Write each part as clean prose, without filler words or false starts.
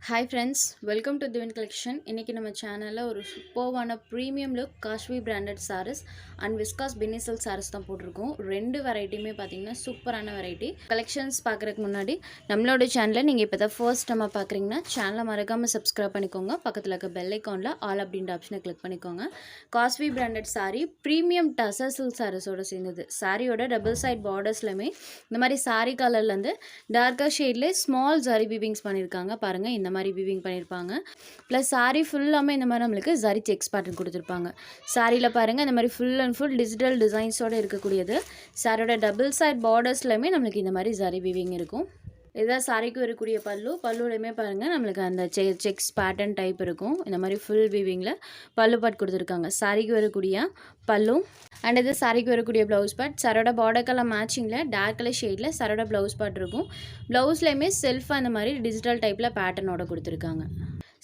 Hi friends, welcome to Divine Collection. இன்னைக்கு நம்ம சேனல்ல ஒரு சூப்பர்வான premium look Kashmir branded sarees and viscose Binny silk sarees தான் போட்டிருக்கோம். ரெண்டு வெரைட்டியுமே பார்த்தீங்கன்னா சூப்பரான வெரைட்டி. கலெக்ஷன்ஸ் பார்க்குறதுக்கு முன்னாடி நம்மளோட சேனலை நீங்கள் இப்போ தான் ஃபர்ஸ்ட் நம்ம பார்க்குறீங்கன்னா சேனலை மறக்காமல் சப்ஸ்கிரைப் பண்ணிக்கோங்க. பக்கத்தில் இருக்க பெல் ஐக்கானில் ஆல் அப்படின்ற ஆப்ஷனை கிளிக் பண்ணிக்கோங்க. Kashmir branded saree premium tussar silk சாரீஸோட சேர்ந்தது. சாரியோட டபுள் சைட் பார்டர்ஸ்லையுமே இந்த மாதிரி சாரீ கலர்லேருந்து டார்க்கர் ஷேட்லேயே ஸ்மால் ஜரி வீவிங்ஸ் பண்ணியிருக்காங்க. பாருங்கள், இந்த மாதிரி வீவிங் பண்ணியிருப்பாங்க. ப்ளஸ் சாரீ ஃபுல்லாமே இந்த மாதிரி நம்மளுக்கு ஜரி செக்ஸ் பேட்டர்ன் கொடுத்துருப்பாங்க. சாரியில் பாருங்கள், இந்த மாதிரி ஃபுல் அண்ட் ஃபுல் டிஜிட்டல் டிசைன்ஸோடு இருக்கக்கூடியது. சாரியோட டபுள் சைட் பார்டர்ஸ்லையுமே நம்மளுக்கு இந்த மாதிரி ஜரி வீவிங் இருக்கும். இதுதான் சாரிக்கு வரக்கூடிய பல்லுலையுமே பாருங்கள் நம்மளுக்கு அந்த செக்ஸ் பேட்டர்ன் டைப் இருக்கும். இந்த மாதிரி ஃபுல் வீவிங்கில் பல்லு பாட் கொடுத்துருக்காங்க. சாரிக்கு வரக்கூடிய பல்லு அண்ட் இது சாரிக்கு வரக்கூடிய ப்ளவுஸ் பாட். சரோட பார்டர் கலர் மேட்சிங்கில் டார்க் கலர் ஷேடில் சரோட ப்ளவுஸ் பாட் இருக்கும். ப்ளவுஸ்லேயுமே செல்ஃபாக இந்த மாதிரி டிஜிட்டல் டைப்பில் பேட்டர்னோட கொடுத்துருக்காங்க.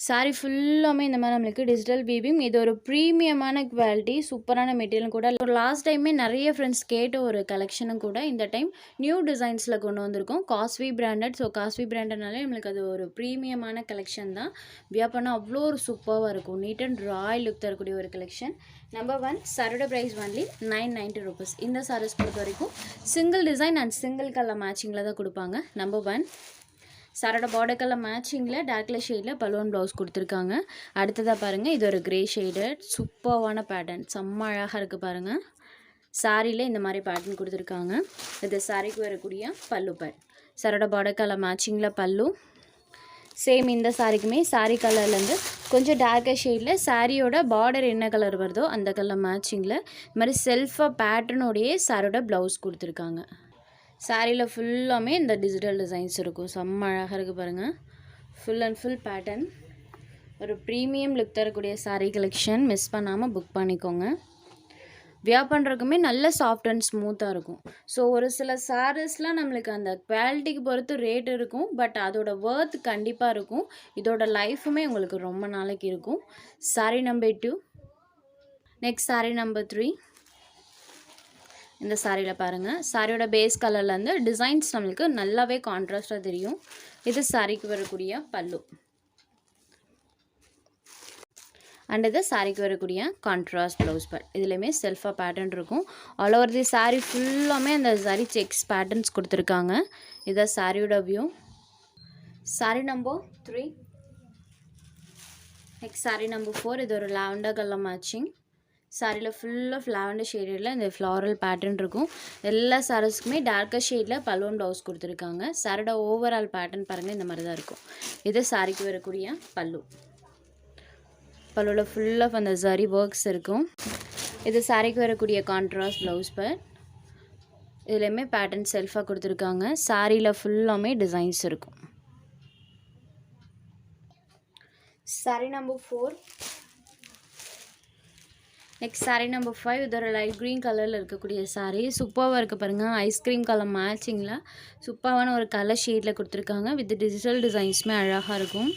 சாரி ஃபுல்லாமே இந்த மாதிரி நம்மளுக்கு டிஜிட்டல் வீவிங். இது ஒரு ப்ரீமியமான குவாலிட்டி, சூப்பரான மெட்டீரியல் கூட. ஒரு லாஸ்ட் டைமே நிறைய ஃப்ரெண்ட்ஸ் கேட்ட ஒரு கலெக்ஷனும் கூட இந்த டைம் நியூ டிசைன்ஸில் கொண்டு வந்திருக்கோம். காஸ்ட்வி பிராண்டட். ஸோ காஸ்ட்வி பிராண்டட்னாலே நம்மளுக்கு அது ஒரு ப்ரீமியமான கலெக்ஷன் தான். வியர் பண்ணால் அவ்வளோ ஒரு சூப்பராக இருக்கும். நீட் அண்ட் ராயல் லுக் தரக்கூடிய ஒரு கலெக்ஷன். நம்பர் 1 சாரோட ப்ரைஸ் ஒன்லி 990 rupees. இந்த சாரீஸ் பொறுத்த வரைக்கும் single design and single colour மேட்சிங்கில் தான் கொடுப்பாங்க. நம்பர் 1 சாரோட பார்டர் கலர் மேட்சிங்கில் டார்க் கலர் ஷேடில் பலூன் ப்ளவுஸ் கொடுத்துருக்காங்க. அடுத்ததாக பாருங்கள், இது ஒரு கிரே ஷேடட் சூப்பர்வான பேட்டர்ன், செம்ம அழகாக இருக்குது பாருங்கள். சாரியில் இந்த மாதிரி பேட்டர்ன் கொடுத்துருக்காங்க. இது சாரிக்கு வரக்கூடிய பல்லு பேட். சாரோட பார்டர் கலர் மேட்சிங்கில் பல்லு. சேம் இந்த சாரிக்குமே சாரி கலர்லேருந்து கொஞ்சம் டார்க்கர் ஷேடில் சாரியோட பார்டர் என்ன கலர் வருதோ அந்த கலர் மேட்சிங்கில் இந்த மாதிரி செல்ஃபாக பேட்டர்னோடையே சாரோட ப்ளவுஸ் கொடுத்துருக்காங்க. சாரியில் ஃபுல்லாமே இந்த டிஜிட்டல் டிசைன்ஸ் இருக்கும். செம்ம அழகாக இருக்குது பாருங்கள். Full and full pattern. ஒரு ப்ரீமியம் லுக் தரக்கூடிய சாரீ கலெக்ஷன். மிஸ் பண்ணாமல் புக் பண்ணிக்கோங்க. வியர் பண்ணுறதுக்குமே நல்ல சாஃப்ட் அண்ட் ஸ்மூத்தாக இருக்கும். ஸோ ஒரு சில சாரீஸ்லாம் நம்மளுக்கு அந்த குவாலிட்டிக்கு பொறுத்து ரேட் இருக்கும், பட் அதோட ஒர்த் கண்டிப்பாக இருக்கும். இதோட லைஃபுமே உங்களுக்கு ரொம்ப நாளைக்கு இருக்கும். Sari number 2. Next sari number 3. இந்த சாரியில் பாருங்கள், சாரியோட பேஸ் கலர்லேருந்து டிசைன்ஸ் நம்மளுக்கு நல்லாவே கான்ட்ராஸ்டாக தெரியும். இது சாரிக்கு வரக்கூடிய பல்லு அண்ட் இது சாரிக்கு வரக்கூடிய கான்ட்ராஸ்ட் ப்ளவுஸ் பேட். இதுலேயுமே செல்ஃபாக பேட்டர்ன் இருக்கும். ஆல் ஓவர் தி சாரி ஃபுல்லாமே அந்த சாரி செக்ஸ் பேட்டர்ன்ஸ் கொடுத்துருக்காங்க. இதுதான் சாரியோட view. Sorry number 3. Next sari number 4. இது ஒரு லாவெண்டர் கலர் மேட்சிங். சாரியில் ஃபுல் ஆஃப் லாவெண்டர் ஷேடில் இந்த ஃப்ளாரல் பேட்டர்ன் இருக்கும். எல்லா சாரீஸ்க்குமே டார்க்கர் ஷேடில் பலூன் ப்ளவுஸ் கொடுத்துருக்காங்க. சாரோட ஓவரால் பேட்டர்ன் பாருங்கள், இந்த மாதிரி தான் இருக்கும். இது சாரிக்கு வரக்கூடிய பல்லு. பல்லுவில் ஃபுல் ஆஃப் அந்த ஜரி ஒர்க்ஸ் இருக்கும். இது சாரிக்கு வரக்கூடிய கான்ட்ராஸ்ட் ப்ளவுஸ் பேட். இதுலேயுமே பேட்டர்ன் செல்ஃபாக கொடுத்துருக்காங்க. சாரியில் ஃபுல்லாமே டிசைன்ஸ் இருக்கும். Sorry number 4. Next sari number 5. இது ஒரு லைட் க்ரீன் கலரில் இருக்கக்கூடிய சாரீ. சூப்பராக இருக்குது பாருங்கள். ஐஸ்கிரீம் கலர் மேட்சிங்கில் சூப்பரான ஒரு கலர் ஷேடில் கொடுத்துருக்காங்க. வித் டிஜிட்டல் டிசைன்ஸுமே அழகாக இருக்கும்.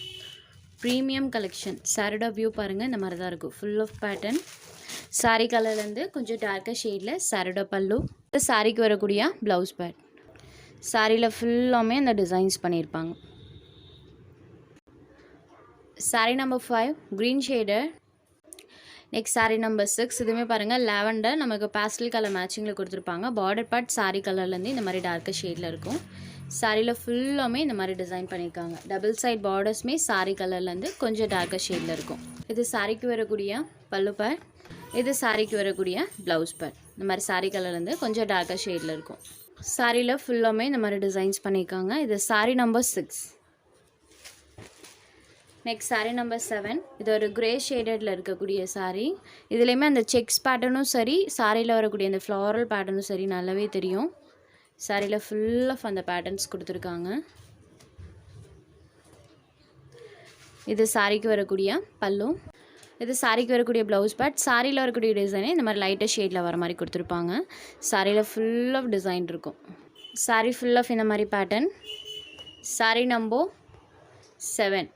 Premium collection. சாரோட வியூ பாருங்கள், இந்த மாதிரி தான் இருக்கும். Full of pattern. சாரீ கலர்லேருந்து கொஞ்சம் டார்க்கர் ஷேடில் சாரோட பல்லு. சாரிக்கு வரக்கூடிய ப்ளவுஸ் பேட். சாரியில் ஃபுல்லாமே அந்த டிசைன்ஸ் பண்ணியிருப்பாங்க. சாரீ நம்பர் 5 க்ரீன் ஷேடர். Next sari number 6. இதுவுமே பாருங்கள் லாவெண்டர் நமக்கு பேஸ்டல் கலர் மேட்சிங்கில் கொடுத்துருப்பாங்க. பார்டர் பார்ட் சாரீ கலர்லேருந்து இந்த மாதிரி டார்க்கர் ஷேடில் இருக்கும். சாரியில் ஃபுல்லாமே இந்த மாதிரி டிசைன் பண்ணியிருக்காங்க. டபுள் சைட் பார்டர்ஸுமே சாரீ கலர்லேருந்து கொஞ்சம் டார்க்கர் ஷேடில் இருக்கும். இது சாரிக்கு வரக்கூடிய பல்லு பேட். இது சாரிக்கு வரக்கூடிய ப்ளவுஸ் பேட். இந்த மாதிரி சாரீ கலர்லேருந்து கொஞ்சம் டார்க்கர் ஷேடில் இருக்கும். சாரியில் ஃபுல்லாமே இந்த மாதிரி டிசைன்ஸ் பண்ணியிருக்காங்க. இது sari number 6. Next sari number 7. இது ஒரு கிரே ஷேடடில் இருக்கக்கூடிய சாரீ. இதுலேயுமே அந்த செக்ஸ் பேட்டர்னும் சரி, சாரியில் வரக்கூடிய அந்த ஃப்ளாரல் பேட்டர்னும் சரி நல்லாவே தெரியும். சாரியில் ஃபுல் ஆஃப் அந்த பேட்டர்ன்ஸ் கொடுத்துருக்காங்க. இது சாரிக்கு வரக்கூடிய பல்லு. இது சாரிக்கு வரக்கூடிய ப்ளவுஸ் பேட். சாரியில் வரக்கூடிய டிசைனே இந்த மாதிரி லைட்டாக ஷேடில் வர மாதிரி கொடுத்துருப்பாங்க. சாரியில் ஃபுல் ஆஃப் டிசைன் இருக்கும். சாரி ஃபுல் ஆஃப் இந்த மாதிரி pattern. Saree number 7.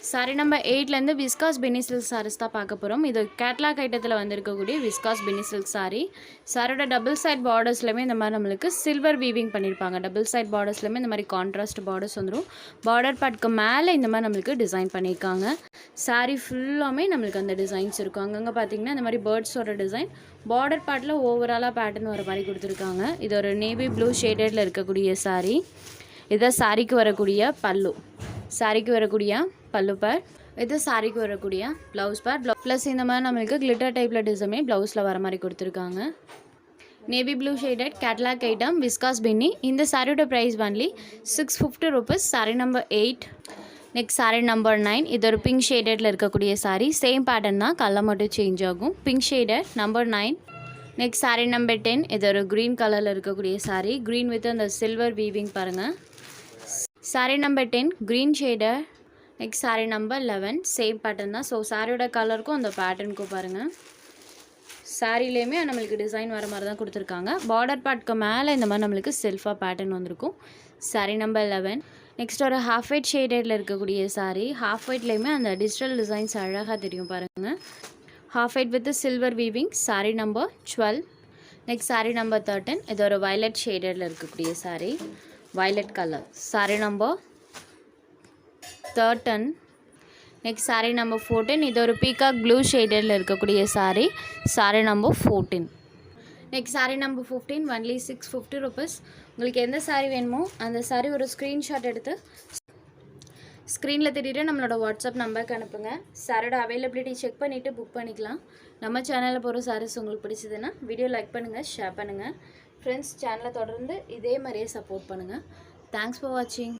Saree number 8லேருந்து விஸ்காஸ் பெனி சில்க் சாரீஸ் தான் பார்க்க போகிறோம். இது கேட்லாக் ஐட்டத்தில் வந்திருக்கக்கூடிய விஸ்காஸ் பெனி சில்க் சாரீ. சாரியோட டபுள் சைட் பார்டர்ஸ்லையுமே இந்த மாதிரி நம்மளுக்கு சில்வர் வீவிங் பண்ணியிருப்பாங்க. டபுள் சைட் பார்டர்ஸ்லையுமே இந்த மாதிரி கான்ட்ராஸ்ட் பார்டர்ஸ் வந்துடும். பார்டர் பார்ட்க்கு மேலே இந்த மாதிரி நம்மளுக்கு டிசைன் பண்ணியிருக்காங்க. சாரீ ஃபுல்லாமே நம்மளுக்கு அந்த டிசைன்ஸ் இருக்கும். அங்கங்கே பார்த்தீங்கன்னா இந்த மாதிரி பேர்ட்ஸோட டிசைன், பார்டர் பார்ட்டில் ஓவராலாக பேட்டர்ன் வர மாதிரி கொடுத்துருக்காங்க. இது ஒரு நேவி ப்ளூ ஷேடடில் இருக்கக்கூடிய சாரீ. இதுதான் சாரிக்கு வரக்கூடிய பல்லு. சாரிக்கு வரக்கூடிய பல்லு பேர். இது சாரிக்கு வரக்கூடிய ப்ளவுஸ் பேர். ப்ளஸ் இந்த மாதிரி நம்மளுக்கு கிளிட்டர் டைப்பில் டிசைனே ப்ளவுஸில் வர மாதிரி கொடுத்துருக்காங்க. Navy blue shaded catalogue item viscose பென்னி. இந்த சாரியோட price only 650 rupees. Sari number 8. Next sari number 9. இது ஒரு பிங்க் ஷேடடில் இருக்கக்கூடிய சாரீ. சேம் பேட்டர்ன் தான், கலர் மட்டும் சேஞ்ச் ஆகும். Pink shaded number 9. Next sari number 10. இது ஒரு க்ரீன் கலரில் இருக்கக்கூடிய சாரீ. க்ரீன் வித் அந்த சில்வர் வீவிங் பாருங்கள். சாரீ நம்பர் 10 க்ரீன் ஷேடர். Next sari number 11 same pattern தான். ஸோ சாரியோட கலருக்கும் அந்த பேட்டர்னுக்கும் பாருங்கள். சாரிலேயுமே நம்மளுக்கு டிசைன் வர மாதிரி தான் கொடுத்துருக்காங்க. பார்டர் பார்ட்க்கு மேலே இந்த மாதிரி நம்மளுக்கு செல்ஃபாக பேட்டர்ன் வந்திருக்கும். சாரீ நம்பர் 11. நெக்ஸ்ட் ஒரு ஹாஃப் ஒயிட் ஷேடடில் இருக்கக்கூடிய சாரீ. ஹாஃப் ஒயிட்லேயுமே அந்த டிஜிட்டல் டிசைன்ஸ் அழகாக தெரியும் பாருங்கள். Half white with silver weaving. Sari number 12. Next sari number 13. இது ஒரு வயலட் ஷேடடில் இருக்கக்கூடிய sari. violet color. Saree number 13. Next saree number 14. இது ஒரு peacock blue shaded இருக்கக்கூடிய saree. Saree number 14. Next saree number 15 only 650 rupees. உங்களுக்கு எந்த saree வேணுமோ அந்த saree ஒரு ஸ்க்ரீன்ஷாட் எடுத்து ஸ்க்ரீனில் தெரியுற நம்மளோட வாட்ஸ்அப் நம்பருக்கு அனுப்புங்க. சாரியோட அவைலபிலிட்டி செக் பண்ணிவிட்டு புக் பண்ணிக்கலாம். நம்ம சேனலில் போகிற சாரீஸ் உங்களுக்கு பிடிச்சதுன்னா வீடியோ லைக் பண்ணுங்கள், ஷேர் பண்ணுங்கள். ஃப்ரெண்ட்ஸ் சேனலை தொடர்ந்து இதே மாதிரியே சப்போர்ட் பண்ணுங்கள். தேங்க்ஸ் ஃபார் வாட்சிங்.